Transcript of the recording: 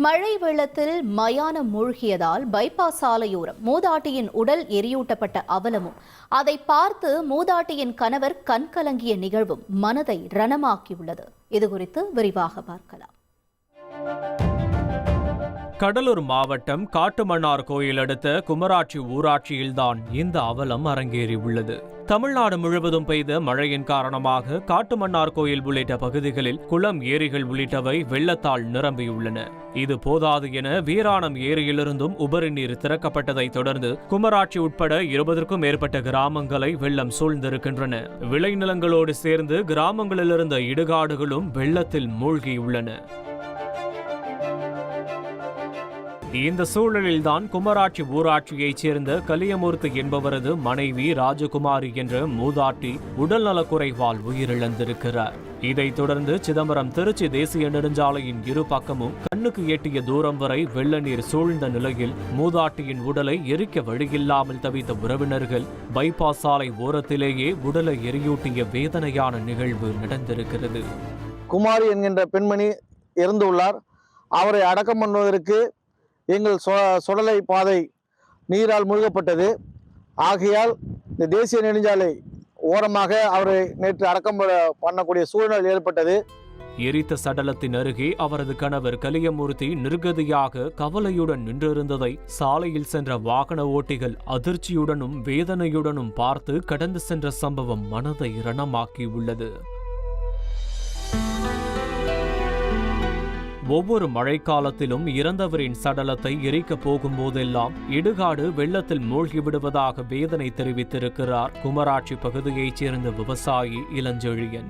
மழை வெள்ளத்தில் மயானம் மூழ்கியதால் பைபாஸ் சாலையோரம் மூதாட்டியின் உடல் எரியூட்டப்பட்ட அவலமும் அதை பார்த்து மூதாட்டியின் கணவர் கண்கலங்கிய நிகழ்வும் மனதை ரணமாக்கியுள்ளது. இதுகுறித்து விரிவாக பார்க்கலாம். கடலூர் மாவட்டம் காட்டுமன்னார் கோயில் அடுத்த குமராட்சி ஊராட்சியில்தான் இந்த அவலம் அரங்கேறியுள்ளது. தமிழ்நாடு முழுவதும் பெய்த மழையின் காரணமாக காட்டுமன்னார் கோயில் உள்ளிட்ட பகுதிகளில் குளம், ஏரிகள் உள்ளிட்டவை வெள்ளத்தால் நிரம்பியுள்ளன. இது போதாது என வீராணம் ஏரியிலிருந்தும் உபரி நீர் திறக்கப்பட்டதை தொடர்ந்து குமராட்சி உட்பட 20க்கும் மேற்பட்ட கிராமங்களை வெள்ளம் சூழ்ந்திருக்கின்றன. விளைநிலங்களோடு சேர்ந்து கிராமங்களிலிருந்த இடுகாடுகளும் வெள்ளத்தில் மூழ்கியுள்ளன. இந்த சூழலில்தான் குமராட்சி ஊராட்சியைச் சேர்ந்த கலியமூர்த்தி என்பவரது மனைவி ராஜகுமாரி என்ற மூதாட்டி உடல்நலக்குறைவால் உயிரிழந்திருக்கிறார். இதைத் தொடர்ந்து சிதம்பரம் திருச்சி தேசிய நெடுஞ்சாலையின் இரு பக்கமும் கண்ணுக்கு எட்டிய தூரம் வரை வெள்ள நீர் சூழ்ந்த நிலையில் மூதாட்டியின் உடலை எரிக்க வழியில்லாமல் தவித்த உறவினர்கள் பைபாஸ் சாலை ஓரத்திலேயே உடலை எரியூட்டிய வேதனையான நிகழ்வு நடந்திருக்கிறது. குமாரி என்கின்ற பெண்மணி இறந்துள்ளார். அவரை அடக்கம் பண்ணுவதற்கு எங்கள் சுடலை பாதை நீரால் மூழ்கப்பட்டது. ஆகையால் இந்த தேசிய நெடுஞ்சாலை ஓரமாக அவரை நேற்று அடக்கம் பண்ணக்கூடிய சூழ்நிலை ஏற்பட்டது. எரித்த சடலத்தின் அருகே அவரது கணவர் கலியமூர்த்தி நிர்கதியாக கவலையுடன் நின்றிருந்ததை சாலையில் சென்ற வாகன ஓட்டிகள் அதிர்ச்சியுடனும் வேதனையுடனும் பார்த்து கடந்து சென்ற சம்பவம் மனதை ரணமாக்கியுள்ளது. ஒவ்வொரு மழைக்காலத்திலும் இறந்தவரின் சடலத்தை எரிக்கப் போகும் போதெல்லாம் இடுகாடு வெள்ளத்தில் மூழ்கிவிடுவதாக வேதனை தெரிவித்திருக்கிறார் குமராட்சி பகுதியைச் சேர்ந்த விவசாயி இளஞ்செழியன்.